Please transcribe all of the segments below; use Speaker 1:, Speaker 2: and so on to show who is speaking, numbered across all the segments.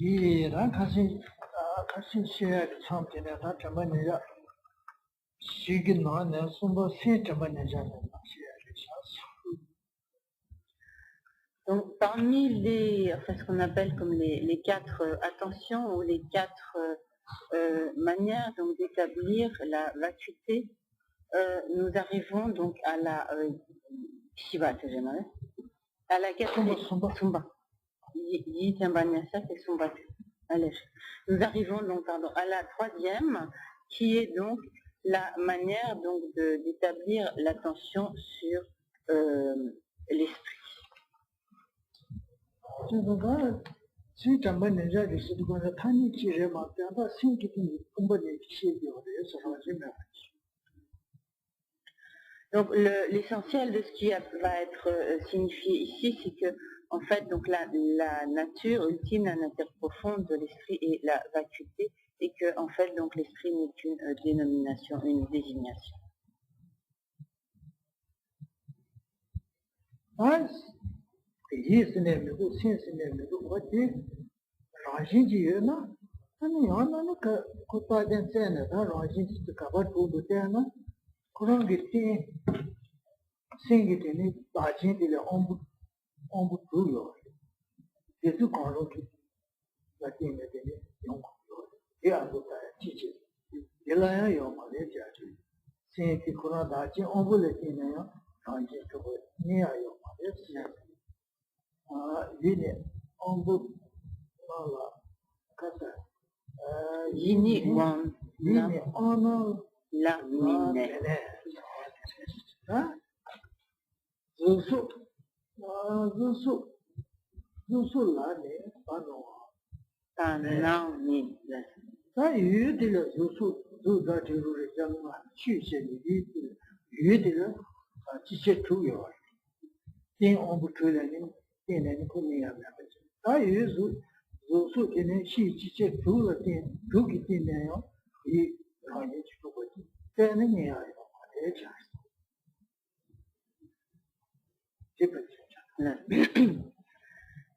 Speaker 1: 이란 가신 시에 참전에 다 전반이야. 시기 나는 손도 세 전반이잖아.
Speaker 2: Donc, parmi les, enfin, ce qu'on appelle comme les quatre attentions ou les quatre manières donc d'établir la vacuité, nous arrivons donc à la Shiva, c'est jamais, à la quatrième Sumba. Nous arrivons donc à la troisième, qui est donc la manière donc d'établir l'attention sur l'esprit. Donc l'essentiel de ce qui va être signifié ici, c'est que en fait donc la nature ultime, la nature profonde de l'esprit est la vacuité, et que en fait donc l'esprit n'est qu'une dénomination, une désignation. Yini wan la mine.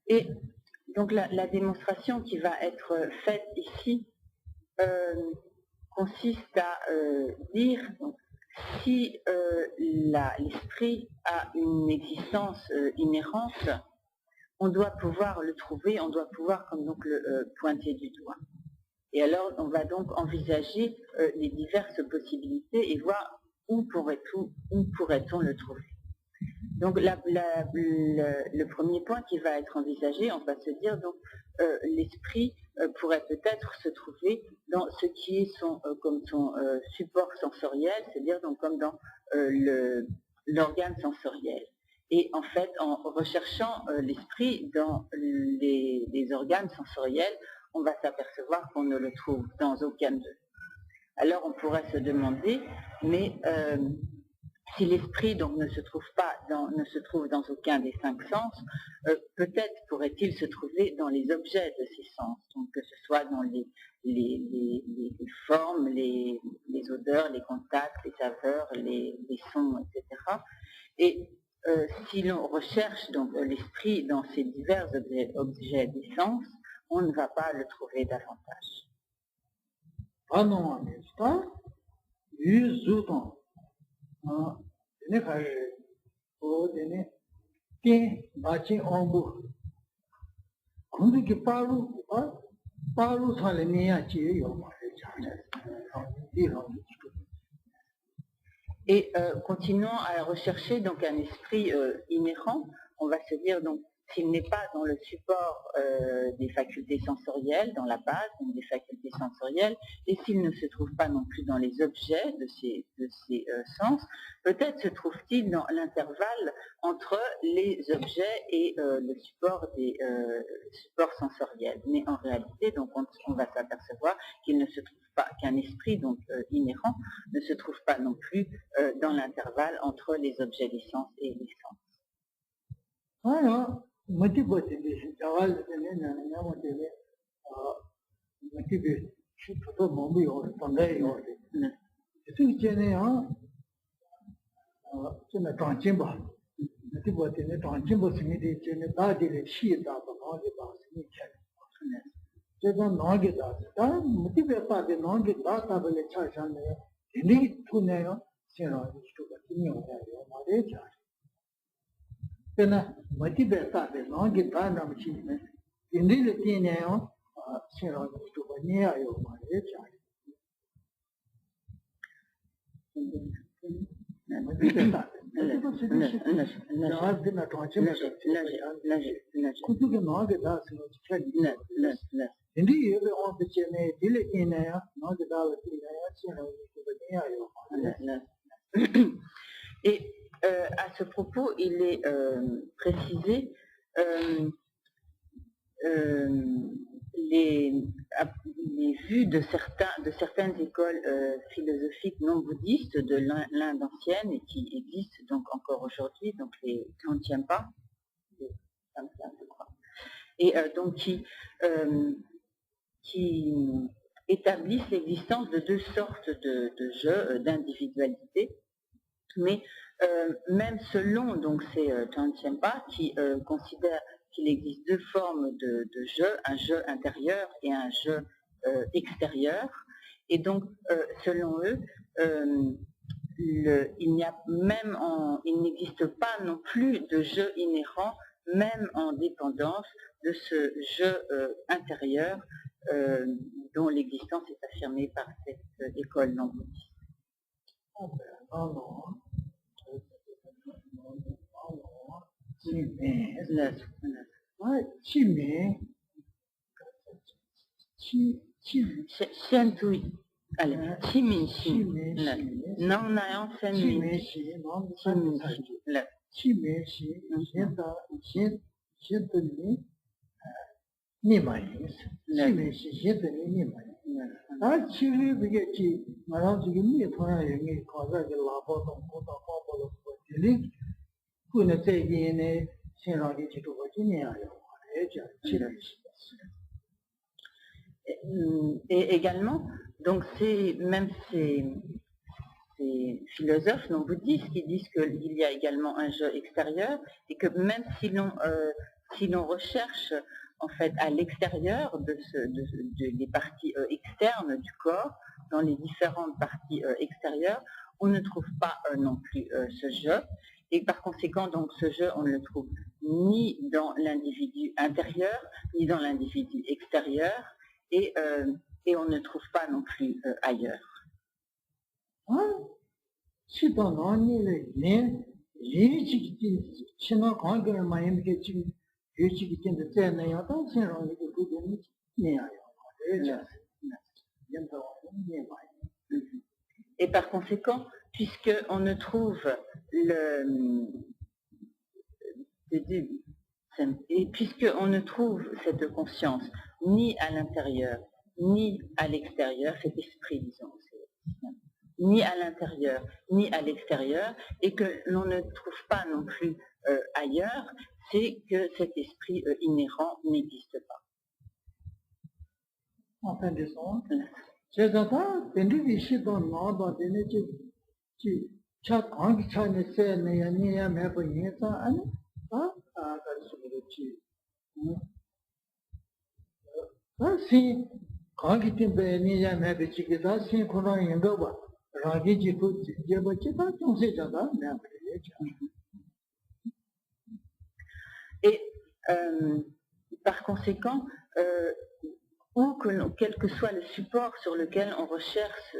Speaker 2: Et donc la démonstration qui va être faite ici consiste à dire donc, si l'esprit a une existence inhérente, on doit pouvoir le trouver, on doit pouvoir comme donc le pointer du doigt. Et alors on va donc envisager les diverses possibilités et voir où pourrait-on le trouver. Donc le premier point qui va être envisagé, on va se dire donc l'esprit pourrait peut-être se trouver dans ce qui est comme son support sensoriel, c'est-à-dire donc comme dans l'organe sensoriel. Et en fait, en recherchant l'esprit dans les organes sensoriels, on va s'apercevoir qu'on ne le trouve dans aucun d'eux. Alors on pourrait se demander, mais si l'esprit donc ne se trouve dans aucun des cinq sens, peut-être pourrait-il se trouver dans les objets de ces sens, donc que ce soit dans les formes, les odeurs, les contacts, les saveurs, les sons, etc. Et si l'on recherche donc l'esprit dans ces divers objets des sens, on ne va pas le trouver davantage.
Speaker 1: Ah non, ça,
Speaker 2: et continuons à rechercher donc un esprit inhérent. On va se dire donc s'il n'est pas dans le support des facultés sensorielles, dans la base donc des facultés sensorielles, et s'il ne se trouve pas non plus dans les objets de ces sens, peut-être se trouve-t-il dans l'intervalle entre les objets et le support des supports sensoriels. Mais en réalité, donc on va s'apercevoir qu'il ne se trouve pas, qu'un esprit donc inhérent ne se trouve pas non plus dans l'intervalle entre les objets des sens et les sens.
Speaker 1: Voilà. 제가 나게 다다 모티베이터 되 나게 다다블에 차잖아요. 이 투네요. 제가 이거가 중요해요. 말이죠. 그러나 모티베이터 되 나게 다는 치면 인디를 뛰네요. 제가 이거가 내야요. 말이죠. 모티베이터
Speaker 2: Et à ce propos, il est précisé les vues de certaines écoles philosophiques non bouddhistes de l'Inde ancienne et qui existent donc encore aujourd'hui, donc les Kantiampa, je crois, et donc qui établissent l'existence de deux sortes de jeux d'individualité, mais même selon donc ces Kantiampa qui considèrent qu'il existe deux formes de jeu, un jeu intérieur et un jeu extérieur. Et donc, selon eux, il n'existe pas non plus de jeu inhérent, même en dépendance de ce jeu intérieur dont l'existence est affirmée par cette école non bouddhiste. Et également, donc même ces philosophes non bouddhistes qui disent qu'il y a également un jeu extérieur et que même si l'on recherche en fait à l'extérieur des parties externes du corps, dans les différentes parties extérieures, on ne trouve pas non plus ce jeu. Et par conséquent, donc, ce jeu, on ne le trouve ni dans l'individu intérieur, ni dans l'individu extérieur, et on ne le trouve pas non plus ailleurs. Et par conséquent, puisqu'on ne trouve puisqu'on ne trouve cette conscience ni à l'intérieur, ni à l'extérieur, cet esprit, disons, ni à l'intérieur, ni à l'extérieur, et que l'on ne trouve pas non plus ailleurs, c'est que cet esprit inhérent n'existe pas.
Speaker 1: En fin de compte, c'est ça,
Speaker 2: et par conséquent, quel que soit le support sur lequel on recherche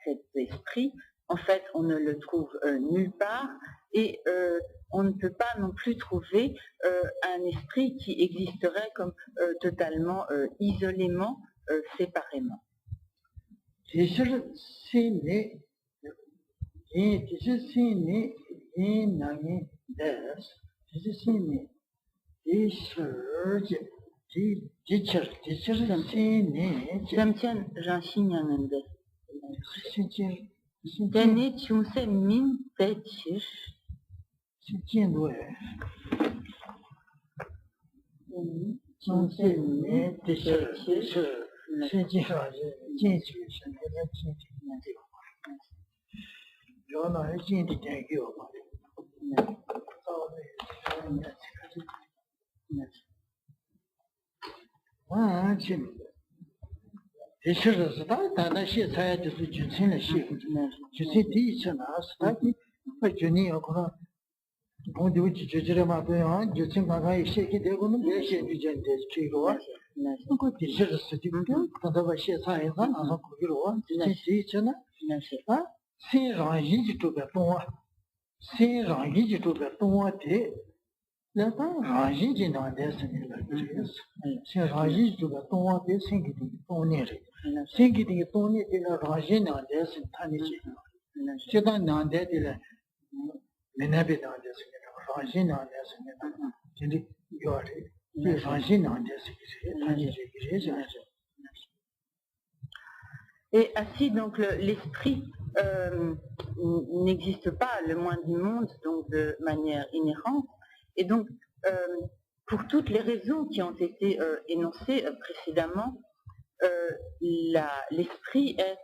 Speaker 2: cet esprit, en fait, on ne le trouve nulle part et on ne peut pas non plus trouver un esprit qui existerait comme totalement isolément, séparément.
Speaker 1: 啊，去。也是的，是他那些菜就是就成了些，就是第一次呢，是他的，我觉得你要可能，我就这个嘛，对啊，就正常看一些给这个能别些就这样的这个啊，那个的确是的，他那个些菜他拿上可以了啊，这第一次呢，啊，先让一起做个动啊，先让一起做个动啊的。那当然，人家那的是那个，像让人这个东方的生给的多年了，生给的多年的了，让人那的是他那些，这当那的的了，没那边那的是那个，让人那的是那个，真的有的，这让人那的是个，他那些个这样子。
Speaker 2: Et ainsi, donc, l'esprit n'existe pas le moins du monde, donc de manière inhérente. Et donc, pour toutes les raisons qui ont été énoncées précédemment, l'esprit est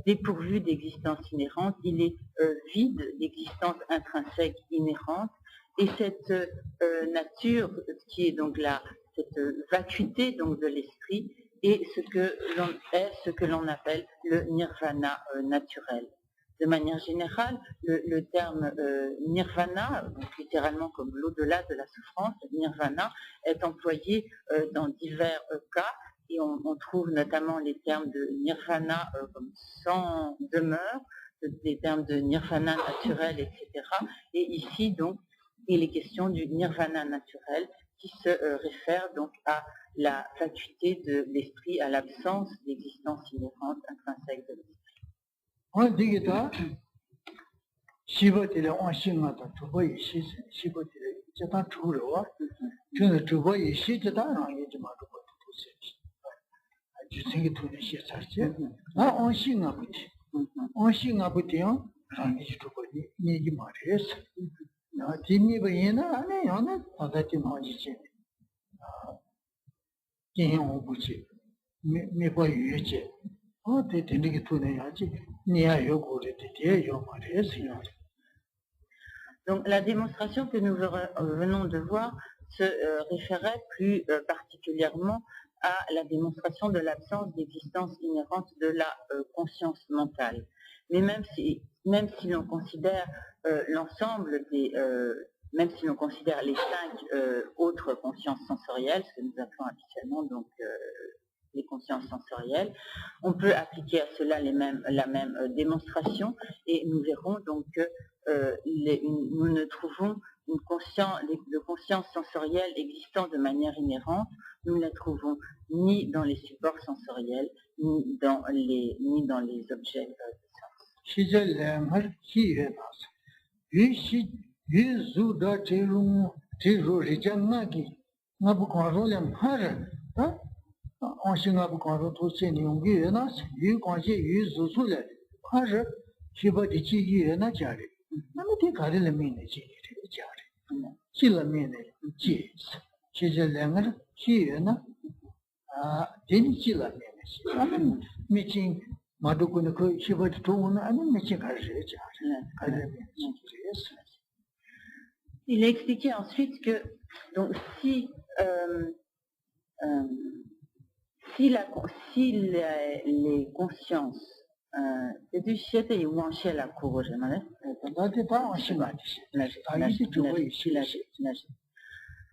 Speaker 2: dépourvu d'existence inhérente, il est vide d'existence intrinsèque inhérente, et cette nature qui est donc cette vacuité donc de l'esprit est ce que l'on appelle le nirvana naturel. De manière générale, le terme nirvana, donc littéralement comme l'au-delà de la souffrance, nirvana, est employé dans divers cas, et on trouve notamment les termes de nirvana comme sans demeure, des termes de nirvana naturel, etc. Et ici, donc, il est question du nirvana naturel qui se réfère donc à la vacuité de l'esprit, à l'absence d'existence inhérente intrinsèque de l'esprit.
Speaker 1: On dit que ça, si vous êtes en Chine, tu vois ici, si vous êtes, c'est un trou là, tu vois ici, c'est un rang, tu m'as dit, tu sais que tout est chez ça, là, en Chine, en Chine, rang, tu vois, ni du marais, là, tu n'y vois rien, on a dit, moi, je sais, qui ont bougé, mais pas eu,
Speaker 2: donc la démonstration que nous venons de voir se référait plus particulièrement à la démonstration de l'absence d'existence inhérente de la conscience mentale. Mais même si l'on considère l'ensemble des même si l'on considère les 5 autres consciences sensorielles, ce que nous appelons habituellement donc les consciences sensorielles, on peut appliquer à cela la même démonstration, et nous verrons donc que nous ne trouvons de conscience sensorielle existant de manière inhérente, nous ne la trouvons ni dans les supports sensoriels, ni dans les objets
Speaker 1: de sens. 我现在不光说做生意，用语那是有关系，有做出来的，还是去把这些语那家里，那么得搞的人民的经济的家里，这人民的节日，现在两个人语呢，经济人民的，他们没进马都管的可以去把这中文呢，俺们没进开始家里，开始没进这些事。
Speaker 2: Il a expliqué ensuite que donc si les consciences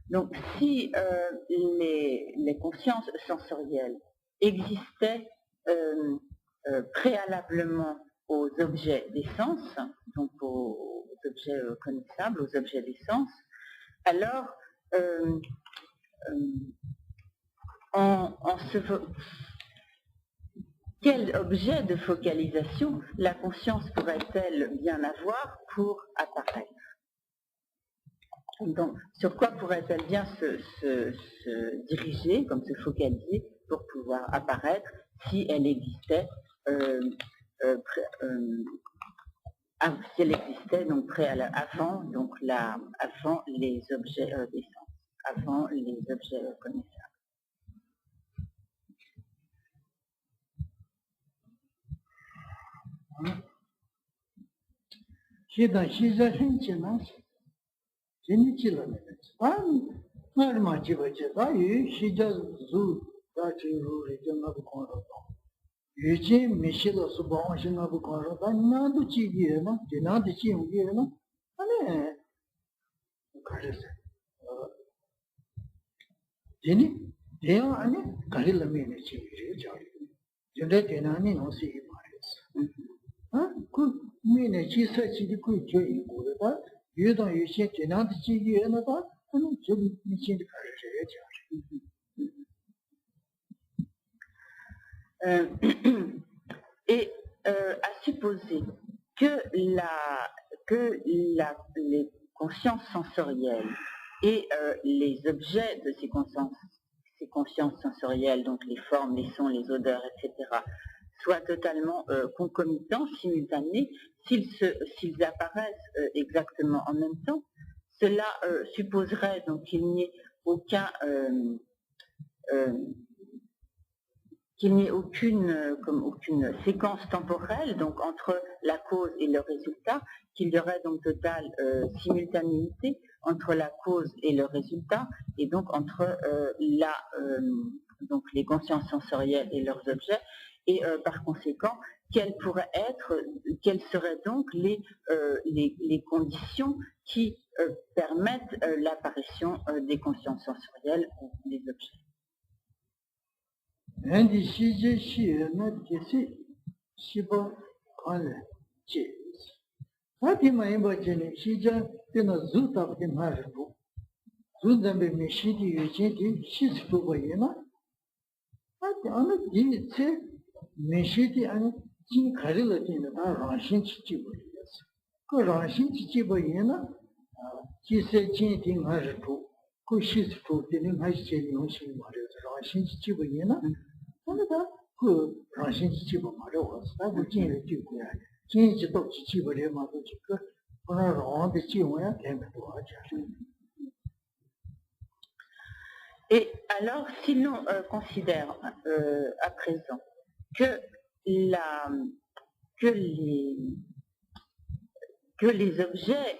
Speaker 2: donc si les consciences sensorielles existaient préalablement aux objets des sens, donc aux objets connaissables, aux objets des sens, alors quel objet de focalisation la conscience pourrait-elle bien avoir pour apparaître? Donc, sur quoi pourrait-elle bien se diriger, comme se focaliser, pour pouvoir apparaître si elle existait si elle existait donc avant les objets des sens, avant les objets connaissables.
Speaker 1: 얼마 집어져다 이 시저 주 다치로 이정하고 거로 유지 미시도 수봉신하고 거로 나도 지기에나 지나도 지우기에나 아니 그래서 제니 대야 아니 가릴라미네 지기를 잘 전에 대나니 노시 말했어 그 미네 지서지기 그 저기 거다 유도 유시 지나도 지기에나 다 아니 저기 미신이
Speaker 2: Et à supposer que les consciences sensorielles et les objets de ces consciences sensorielles, donc les formes, les sons, les odeurs, etc., soient totalement concomitants, simultanés, s'ils apparaissent exactement en même temps, cela supposerait donc qu'il n'y ait aucune séquence temporelle donc entre la cause et le résultat, qu'il y aurait donc totale simultanéité entre la cause et le résultat, et donc entre donc les consciences sensorielles et leurs objets, et par conséquent, quelles seraient donc les conditions qui permettent l'apparition des consciences sensorielles ou des objets.
Speaker 1: Andy Shiji not Jesse Shiba Kale James. Happy my imagine Shija in a zoot of him Haribo. Zudambe Mishidi Ujiti, she's Fubayena. At the honor did say Mishidi and Jin Karilatin are Ranshin Chichibayas. Go Ranshin Chichibayena, she said Jinting Haribo. Go she's for the name I said in Ocean Mario, Ranshin Chichibayena. 그 라신 지치고 말이야. 나도 진짜 지고 야. 진짜도 지치버려 마도 지고 오늘 어디 지고야 되면 하자.
Speaker 2: Et alors, si l'on considère à présent que les objets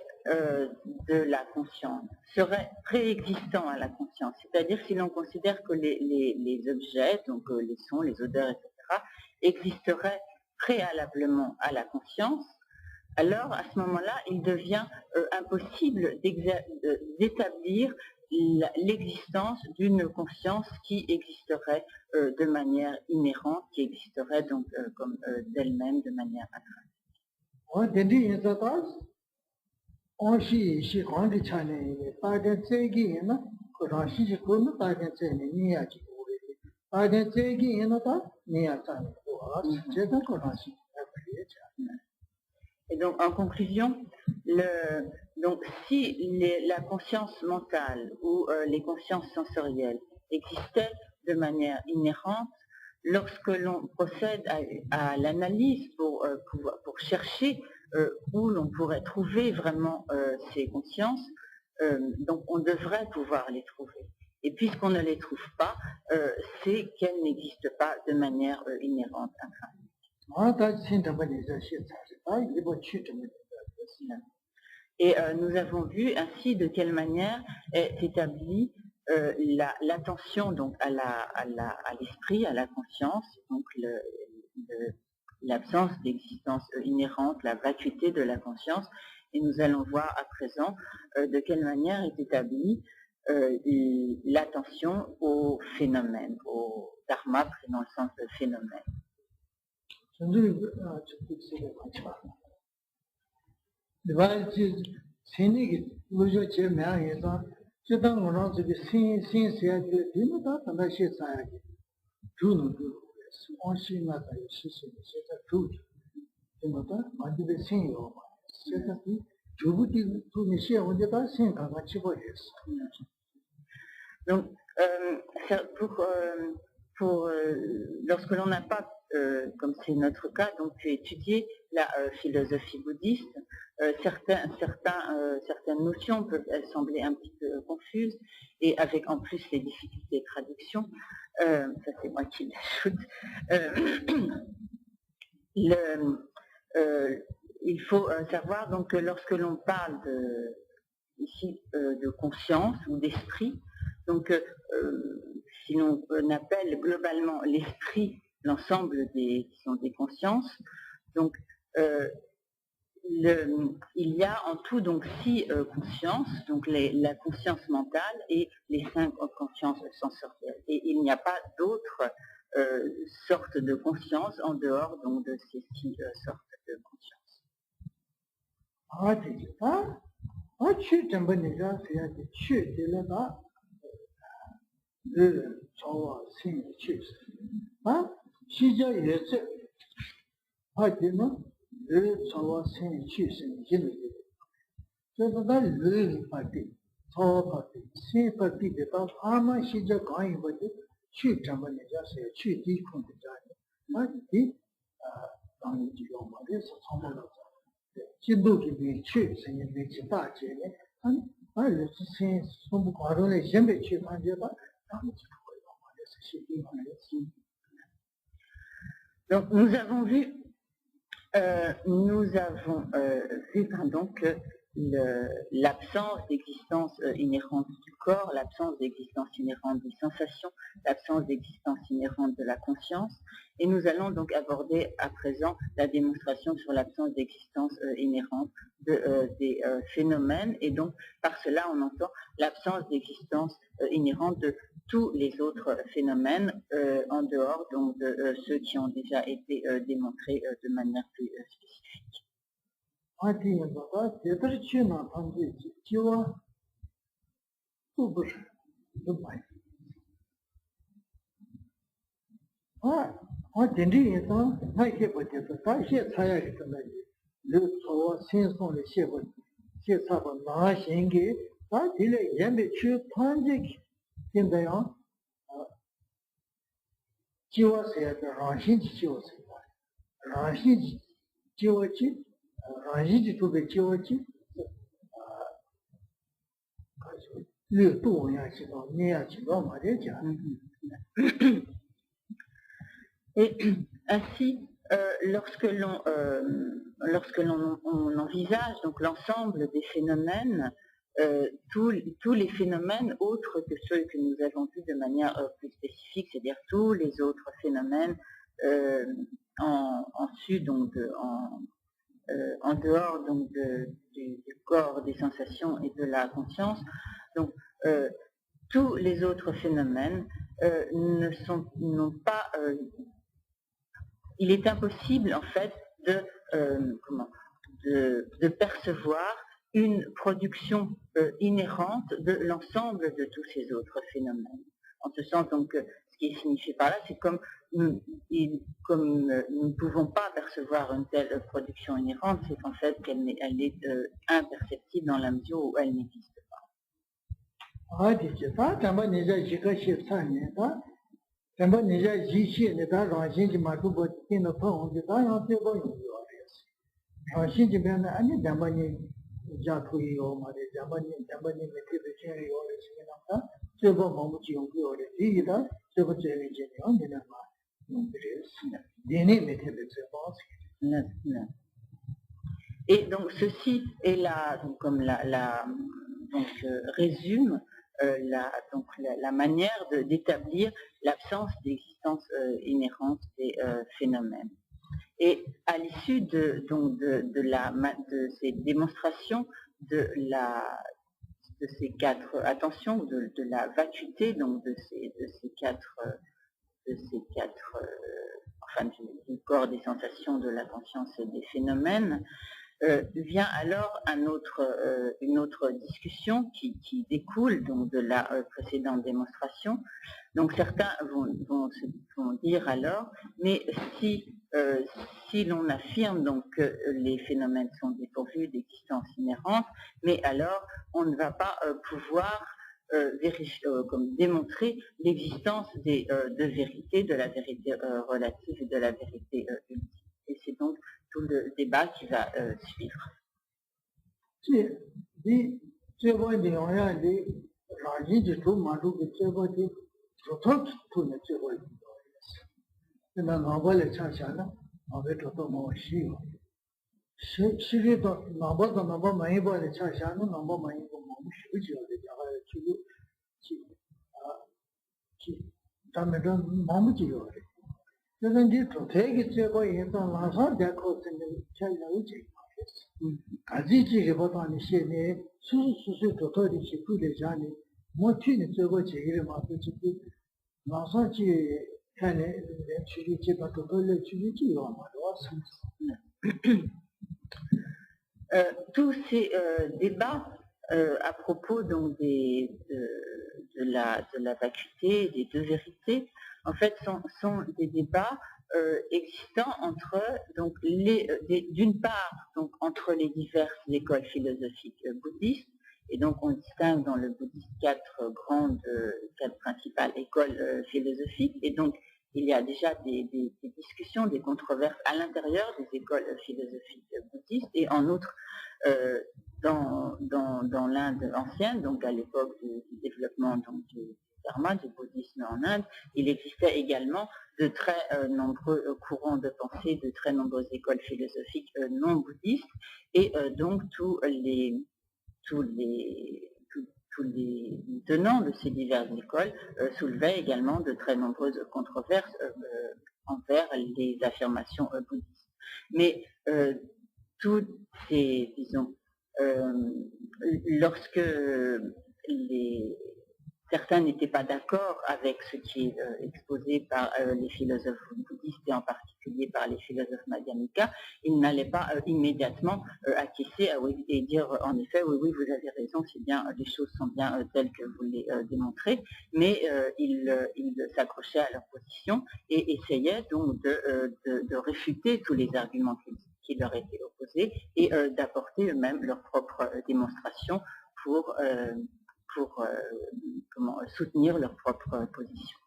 Speaker 2: de la conscience seraient préexistants à la conscience, c'est-à-dire si l'on considère que les objets, donc les sons, les odeurs, etc., existeraient préalablement à la conscience, alors à ce moment-là, il devient impossible d'établir l'existence d'une conscience qui existerait de manière inhérente, qui existerait donc comme d'elle-même de manière intrinsèque.
Speaker 1: Onshi shi kondi chane taden tsegi ena korashi shi kono taden tsene niya ki ore taden tsegi ena ta niya chane ko jeta korashi
Speaker 2: Et donc en conclusion, donc si la conscience mentale ou les consciences sensorielles existaient de manière inhérente, lorsque l'on procède à l'analyse pour chercher où l'on pourrait trouver vraiment ces consciences, donc on devrait pouvoir les trouver. Et puisqu'on ne les trouve pas, c'est qu'elles n'existent pas de manière inhérente. Et nous avons vu ainsi de quelle manière est établie l'attention donc à l'esprit, à la conscience, donc l'absence d'existence inhérente, la vacuité de la conscience, et nous allons voir à présent de quelle manière est établie l'attention au phénomène, au dharma pris dans le sens de phénomène. Donc, lorsque l'on n'a pas, comme c'est notre cas, donc pu étudier la philosophie bouddhiste, certaines notions peuvent sembler un petit peu confuses, et avec en plus les difficultés de traduction, ça c'est moi qui l'ajoute. Il faut savoir donc que lorsque l'on parle ici de conscience ou d'esprit, Donc, si l'on appelle globalement l'esprit l'ensemble qui sont des consciences, donc il y a en tout donc 6 consciences, donc la conscience mentale et les 5 consciences sensorielles. Et il n'y a pas d'autres sortes de conscience en dehors donc de ces 6 sortes de conscience. Donc nous avons vu que l'absence d'existence inhérente du corps, l'absence d'existence inhérente des sensations, l'absence d'existence inhérente de la conscience, et nous allons donc aborder à présent la démonstration sur l'absence d'existence inhérente des phénomènes, et donc par cela on entend l'absence d'existence inhérente de tous les autres phénomènes en dehors donc de ceux qui ont déjà été démontrés de manière plus spécifique. Et ainsi, lorsque l'on envisage donc l'ensemble des phénomènes, tous les phénomènes autres que ceux que nous avons vus de manière plus spécifique, c'est-à-dire tous les autres phénomènes en dehors donc du corps, des sensations et de la conscience. Donc tous les autres phénomènes n'ont pas. Il est impossible en fait de percevoir une production inhérente de l'ensemble de tous ces autres phénomènes. En ce sens donc, ce qui est signifié par là, c'est comme nous ne pouvons pas percevoir une telle production inhérente, c'est qu'en fait elle est imperceptible dans la mesure où elle n'existe pas. Et donc ceci est résume la manière d'établir l'absence d'existence inhérente des phénomènes. Et à l'issue de ces démonstrations de ces 4 attentions, de la vacuité donc de ces 4 du corps, des sensations, de la conscience et des phénomènes, vient alors une autre discussion qui découle donc de la précédente démonstration. Donc certains vont dire alors, mais si l'on affirme donc que les phénomènes sont dépourvus d'existence inhérente, mais alors on ne va pas pouvoir démontrer l'existence de vérité, de la vérité relative et de la vérité ultime. Et c'est donc tout le débat qui va suivre.
Speaker 1: 담에도 마무지요. 그래서 이제 또 되게 제거 인상 나서 대고 생긴 차이나오지. 가지지보다는 시에 수수수 도토리지 부대자니 뭐 튀는 저거 제일 맞지. 나서지 해내 주리지가 도토리 주리지요 아마도.
Speaker 2: Tous ces débats à propos donc de la vacuité, des deux vérités, en fait sont des débats existants entre donc d'une part donc entre les diverses écoles philosophiques bouddhistes, et donc on distingue dans le bouddhisme quatre principales écoles philosophiques, et donc il y a déjà des discussions, des controverses à l'intérieur des écoles philosophiques bouddhistes, et en outre, dans l'Inde ancienne, donc à l'époque du développement donc, du dharma, du bouddhisme en Inde, il existait également de très nombreux courants de pensée, de très nombreuses écoles philosophiques non bouddhistes, et donc tous les tenants de ces diverses écoles soulevaient également de très nombreuses controverses envers les affirmations bouddhistes. Mais toutes ces, disons, lorsque certains n'étaient pas d'accord avec ce qui est exposé par les philosophes bouddhistes et en particulier par les philosophes Madhyamika, ils n'allaient pas immédiatement acquiescer et dire en effet oui vous avez raison, c'est bien, les choses sont bien telles que vous les démontrez, mais ils s'accrochaient à leur position et essayaient donc de réfuter tous les arguments qui leur étaient opposés et d'apporter eux-mêmes leur propre démonstration pour soutenir leur propre position.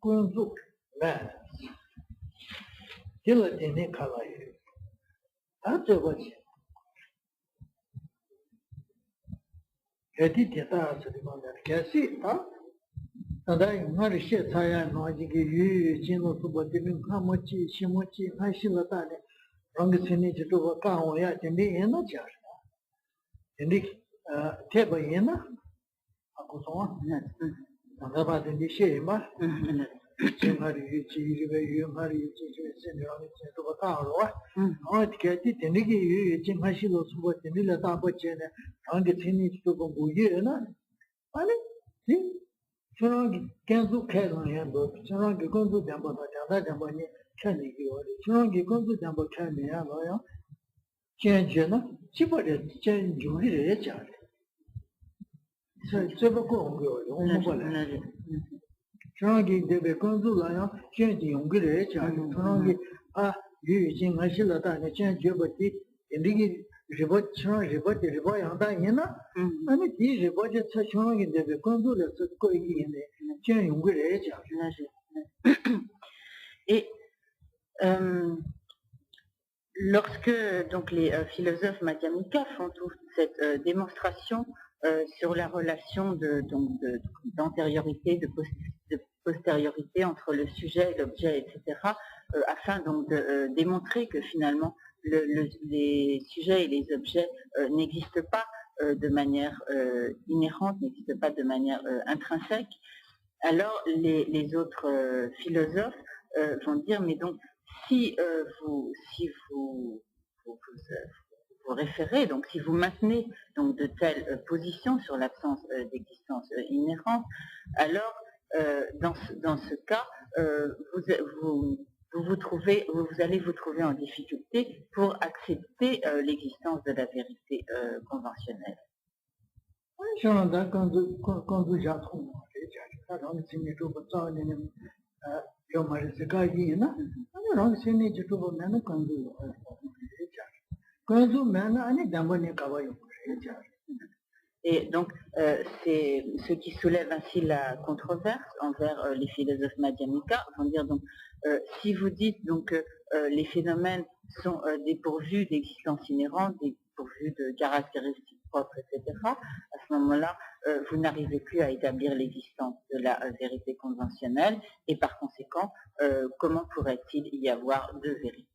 Speaker 1: 군주 네 딜레네 칼라이 아저거지 에디 데이터 소리만 개시 다다이 말이 시차야 노지게 유 진로 수보되는 카모치 시모치 하실라다네 랑스니 지도가 까오야 된데 에너지야 된데 테바이나 아고소와 나가바든지 시에마 정말이 지리베 유말이 지리베 지도가 까오와 어떻게 되는게 유 진하실로 수보되는 다버체네 랑스니 지도가 뭐예나 아니 저런 계속 해놓으면 저런 게 공부 잠보다 자다 잠보니 캐니기요. 저런 게 공부 잠보 캐내야 뭐요? 견제나 집어를 전 요리를 했잖아. 저거 공부요. 공부를. 저런 게 되게 공부라요. 견제 용기를 했잖아. 저런 게 유진 하실라다네 견제버티 인디기 리버트 양다이나 아니 이 리버트 차용이 되게 건조를 쓰고 있는데 제가 연구를 해야죠.
Speaker 2: Et lorsque donc les philosophes Madhyamika font toute cette démonstration sur la relation d'antériorité, de postériorité entre le sujet, l'objet, etc., afin donc de démontrer que finalement les sujets et les objets n'existent pas de manière inhérente, n'existent pas de manière intrinsèque, alors les autres philosophes vont dire, mais donc si vous référez, donc si vous maintenez donc de telles positions sur l'absence d'existence inhérente, alors dans ce cas, vous allez vous trouver en difficulté pour accepter l'existence de la vérité conventionnelle. Et donc, c'est ce qui soulève ainsi la controverse envers les philosophes Madhyamika, vont dire donc, Si vous dites donc que les phénomènes sont dépourvus d'existence inhérente, dépourvus de caractéristiques propres, etc., à ce moment-là, vous n'arrivez plus à établir l'existence de la vérité conventionnelle, et par conséquent, comment pourrait-il y avoir deux vérités?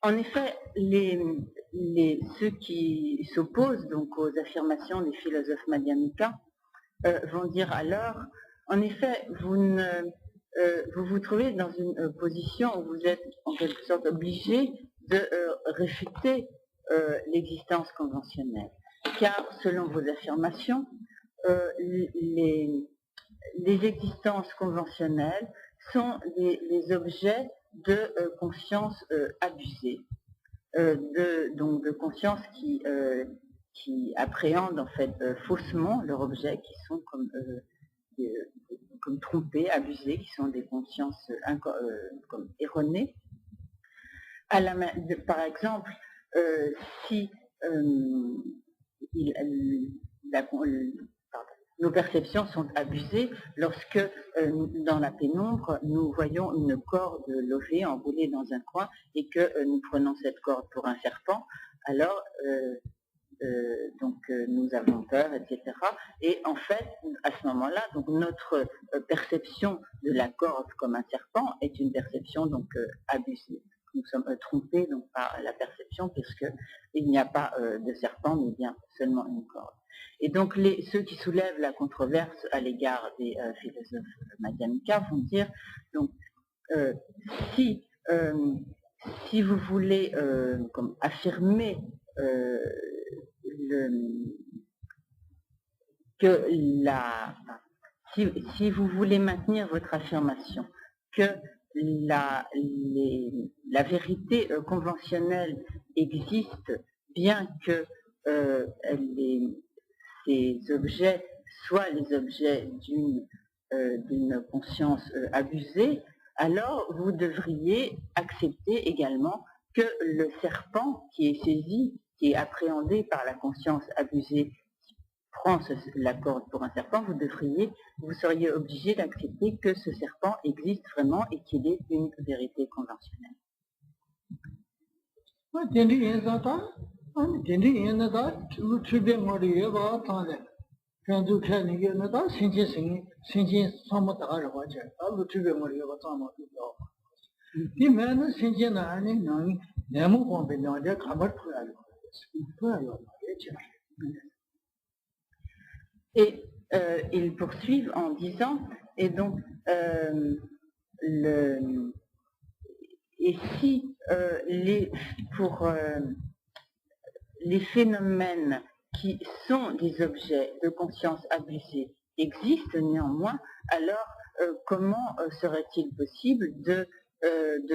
Speaker 2: En effet, ceux qui s'opposent donc aux affirmations des philosophes Madhyamika vont dire alors, en effet, vous vous trouvez dans une position où vous êtes en quelque sorte obligé de réfuter l'existence conventionnelle, car selon vos affirmations, les existences conventionnelles sont les objets de conscience abusée, donc de conscience qui appréhendent en fait faussement leurs objets, qui sont comme trompés, abusés, qui sont des consciences comme erronées. Par exemple, si nos perceptions sont abusées lorsque, dans la pénombre, nous voyons une corde levée, enroulée dans un coin, et que nous prenons cette corde pour un serpent, alors nous avons peur, etc. Et en fait, à ce moment-là, donc notre perception de la corde comme un serpent est une perception donc abusée. Nous sommes trompés donc par la perception, puisqu'il n'y a pas de serpent, mais bien seulement une corde. Et donc ceux qui soulèvent la controverse à l'égard des philosophes Madhyamika vont dire donc si vous voulez comme affirmer si vous voulez maintenir votre affirmation que la vérité conventionnelle existe, bien que ces objets soient les objets d'une conscience abusée, alors vous devriez accepter également que le serpent qui est saisi, qui est appréhendé par la conscience abusée, qui prend la corde pour un serpent, vous seriez obligé d'accepter que ce serpent existe vraiment et qu'il est une vérité conventionnelle. Et ils poursuivent en disant, et donc, et si pour les phénomènes qui sont des objets de conscience abusée existent néanmoins, alors comment serait-il possible de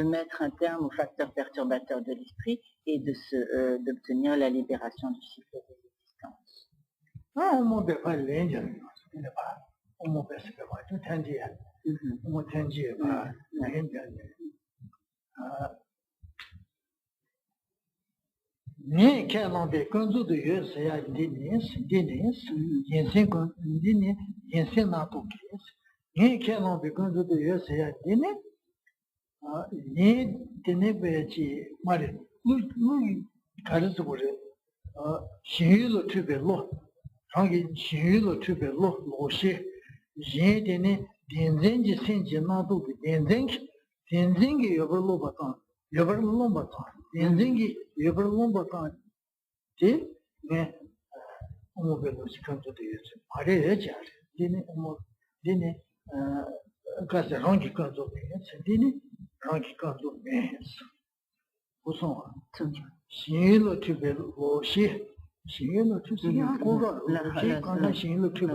Speaker 2: mettre un terme aux facteurs perturbateurs de l'esprit et d'obtenir la libération du cycle des existences?
Speaker 1: Ni Kalambe Kanzu de Yosaya Dinis, Yensen Dini, Yensen Natokis, Ni Kalambe Kanzu de Yosaya Dini, Ni Dinebechi Mari, Lui Karizure, Shinulo Tubelo, Rangi Shinulo Tubelo, Loshi, Yen Dini, Denzengi Senji Nadu, Denzengi Yoverlobatan, Yoverlobatan, Denzengi Yoverlobatan, ne umubelo çıkıntı diyorsun. Araya çağır. Dini gazete rangi kanzo diyorsun. Dini rangi kanzo diyorsun. Bu sonra. Şiirlo tübe loşi. Şiirlo tübe ya kora. Loşi kana şiirlo tübe.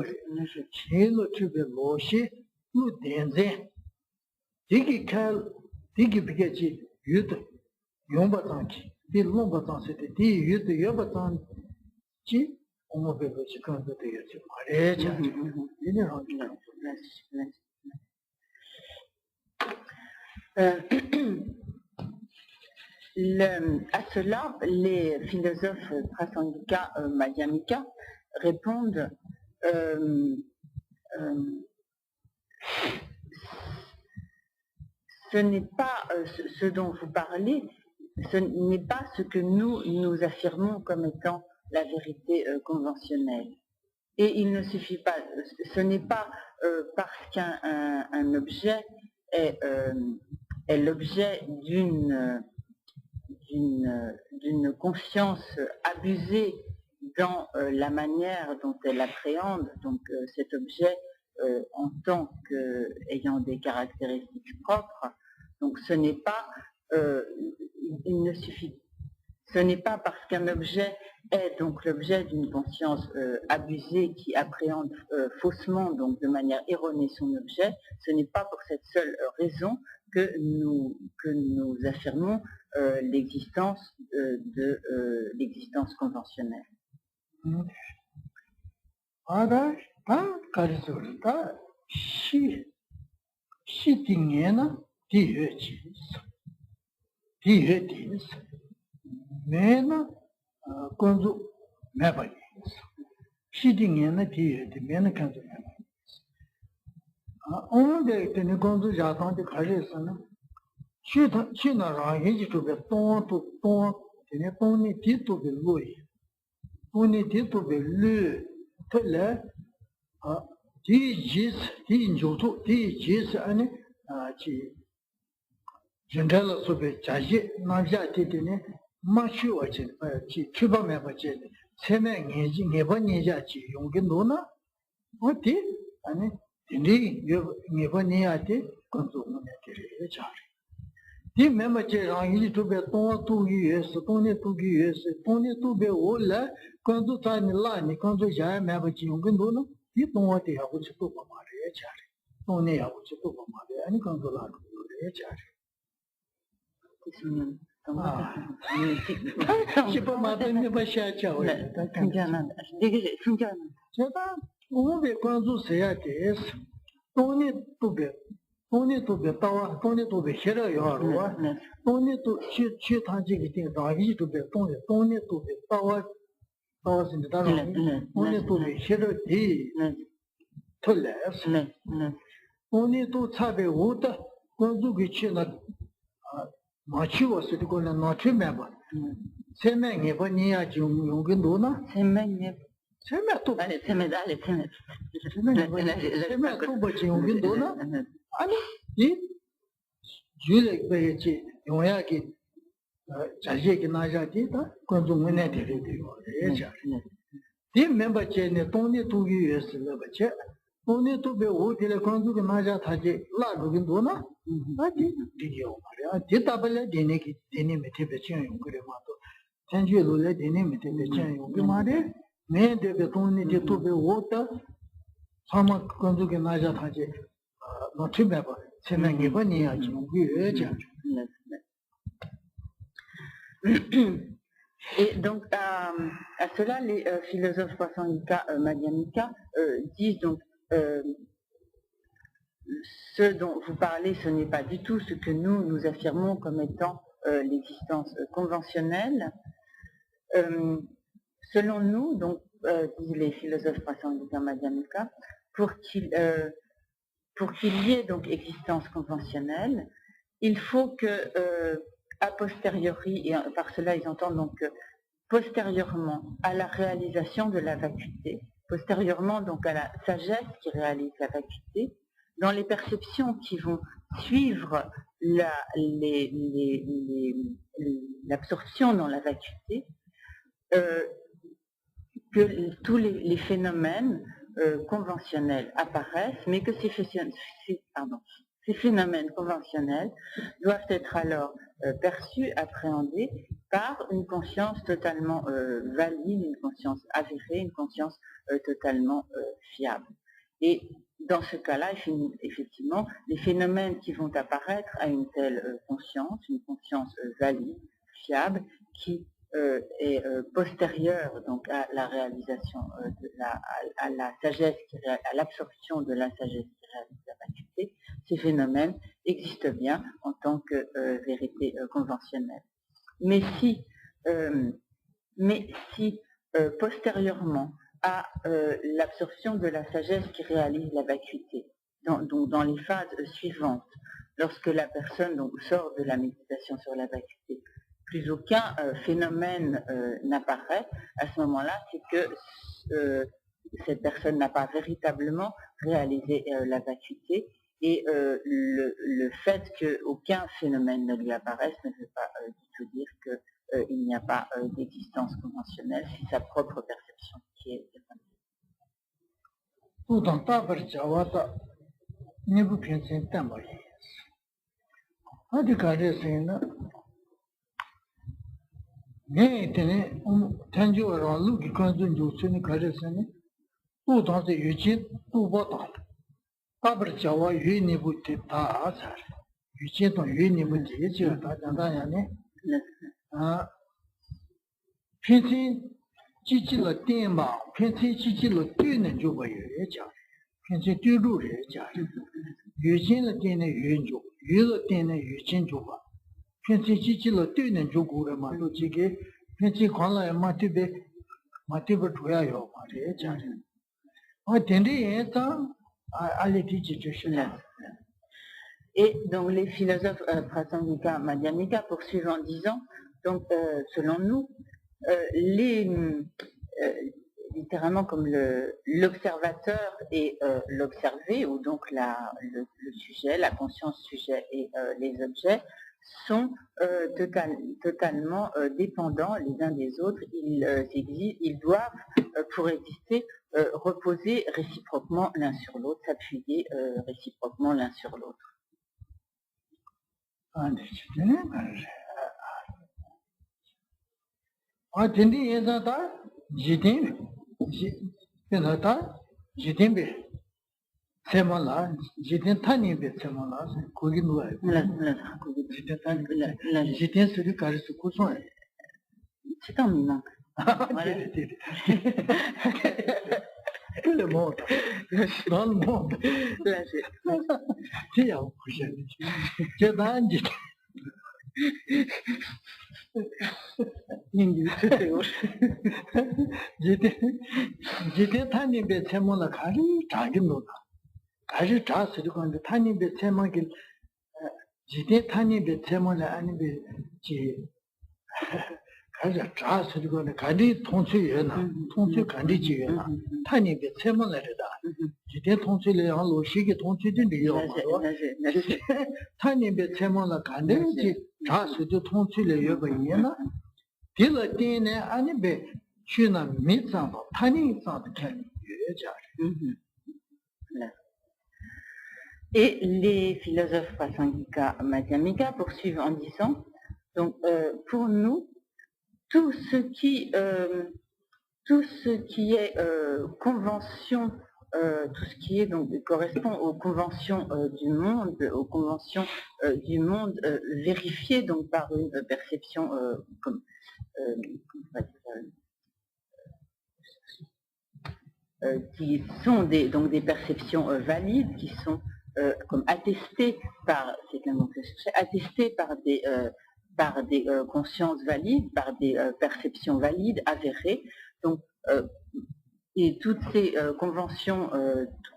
Speaker 1: Şiirlo tübe loşi. Bu denze. Digi bigeci yüdü. Yombatan ki. Bir lombatan seti. Di yüdü yombatan ki. Umubelo çıkıntı diyorsun. Araya çağır. Dini rangi kanzo.
Speaker 2: À cela, les philosophes Prasangika, Madhyamika répondent ce n'est pas ce dont vous parlez, ce n'est pas ce que nous affirmons comme étant la vérité conventionnelle. Et il ne suffit pas, ce n'est pas parce qu'un objet est l'objet d'une conscience abusée dans la manière dont elle appréhende donc cet objet en tant qu'ayant des caractéristiques propres. Donc ce n'est pas, il ne suffit, ce n'est pas parce qu'un objet est donc l'objet d'une conscience abusée qui appréhende faussement, donc de manière erronée son objet, ce n'est pas pour cette seule raison que nous affirmons l'existence de l'existence conventionnelle.
Speaker 1: Konzu meba yis. Shidi ngena diye de mena kanzu meba yis. Onde tene konzu jatan de khare sana. Shina rangi ji to be ton tene toni ti to be lui. Toni ti to be lu tele di jis di njoto di jis ane chi jendela so be jaji navja ti tene 마슈 어제 지 추범에 버제 세명 예지 네번이자지 용긴도나 어디 아니 니 네번이야지 건조문에 들이 잘. 이 멤버제 랑이 투베 또투기에서 또네 투기에서 또네 투베 올라 건조 타니라니 건조 자야 멤버지 용긴도나 이 또어디 하고 싶어 말이야 잘. 또네 하고 싶어 말이야 아니 건조라 그래 잘. Tipo matando baixacha olha. Tá. O ver quando se é que esse. Tony tube tawa tony tube hera yaro. Tony tu chi tanji que tem ragi tube tony tube tawa sin da. Tony tube hera di. Toles. Tony tu sabe outra quando que tinha 마치 왔을 때 거는 나트 매봐. 세명이 번이야 지금 용긴도나? 세명 또 아니 세명 또 버지 용긴도나? 아니 이 줄에 배지 용야기 자제기 나자디다 건중문에 되리요. 예자. 이 멤버체네 돈이 두기 위해서는 버체 돈이 두배 오딜에 건중이 나자 타지 라고긴도나? 맞지? 디요 말이야. 디다발레 디네기 디네 밑에 배치는 용그래 마도 전주로래 디네 밑에 배치는 용그 말에 내데베 돈이 디토베 오다 사마 건조게 나자 하지 너트베 봐. 세명이 번이야 지금 그래자.
Speaker 2: Et donc à cela les philosophes Prasangika, Madhyamika disent donc ce dont vous parlez, ce n'est pas du tout ce que nous affirmons comme étant l'existence conventionnelle. selon nous, donc, disent les philosophes Prasangika Madhyamika, pour qu'il y ait donc existence conventionnelle, il faut que, a posteriori, et par cela ils entendent donc postérieurement à la réalisation de la vacuité, postérieurement donc à la sagesse qui réalise la vacuité, dans les perceptions qui vont suivre l'absorption dans la vacuité, que tous les phénomènes conventionnels apparaissent, mais que ces phénomènes conventionnels doivent être alors perçus, appréhendés par une conscience totalement valide, une conscience avérée, une conscience totalement fiable. Et dans ce cas-là, effectivement, les phénomènes qui vont apparaître à une telle conscience, une conscience valide, fiable, qui est postérieure donc à la réalisation à la sagesse, à l'absorption de la sagesse qui réalise la vacuité, ces phénomènes existent bien en tant que vérité conventionnelle. Mais si postérieurement à l'absorption de la sagesse qui réalise la vacuité, donc dans les phases suivantes, lorsque la personne donc sort de la méditation sur la vacuité, plus aucun phénomène n'apparaît, à ce moment-là, c'est que cette personne n'a pas véritablement réalisé la vacuité, et le fait qu'aucun phénomène ne lui apparaisse ne veut pas du tout dire qu'il n'y a pas d'existence conventionnelle, c'est sa propre perception qui est erronée.
Speaker 1: Tout dans ta perception, ne vous pensez pas mal. 네 때문에 단조로 루기 관전 조선이 가르쳤네. 또 다시 유진 또 보다. 답을 저와 유니부터 다 아살. 유진도 유니부터 예지가 다 장단하네. 아. 편지 지지를 땜마, 편지 지지를 뛰는 조가 예자. 편지 뛰루를 예자. 유진을 뛰는 유인조, 유를 뛰는 유진 조가. 편지 지지를 뛰는 조고를 말로 지게 편지 관라에 마티베 줘야요 말이야.
Speaker 2: Et donc les philosophes Prasangika Madhyamika poursuivent en disant, donc selon nous, littéralement comme l'observateur et l'observé, ou donc le sujet, la conscience sujet et les objets, sont totalement dépendants les uns des autres. Ils doivent, pour exister, reposer réciproquement l'un sur l'autre, s'appuyer réciproquement l'un sur l'autre.
Speaker 1: 세만라 지된 타니베 세만라 거기 누가 지된 소리 가르쳐 고소해
Speaker 2: c'est un mime.
Speaker 1: Tout le monde, dans le monde. C'est un projet. C'est un 지된 타니베 세만라 가리 작은 노다. 가지 자스도 건데 타니베 세만길 지대 타니베 세만라 아니베 지 가지 자스도 건데 가디 통치여나 통치 간디지여나 타니베 세만라다 지대 통치를 한 로시게 통치된대요 타니베 세만라 간데지 자스도 통치를 여버이나 딜어티네 아니베 취나 미상도 타니상도 캔 여자
Speaker 2: Et les philosophes Prasangika Madhyamika poursuivent en disant, donc pour nous, tout ce qui est convention, tout ce qui est donc correspond aux conventions du monde, vérifiées donc par une perception qui sont des perceptions valides, qui sont comme attesté par, c'est le mot que je cherchais, attesté par par des consciences valides, par des perceptions valides, avérées. Donc, et toutes ces conventions,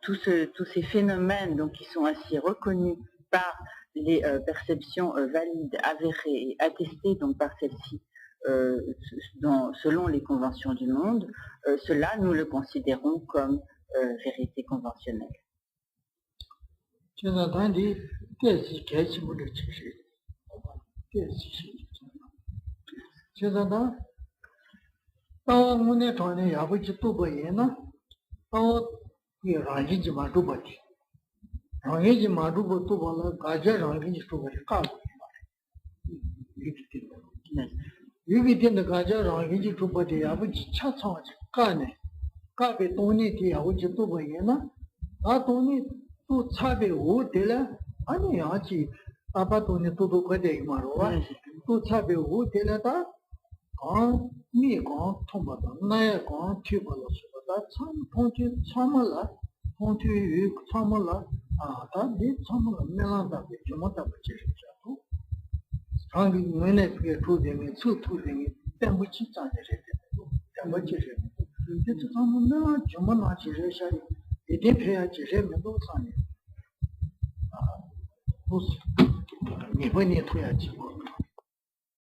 Speaker 2: tous ces phénomènes donc, qui sont ainsi reconnus par les perceptions valides, avérées et attestées donc, par celles-ci, selon les conventions du monde, cela nous le considérons comme vérité conventionnelle.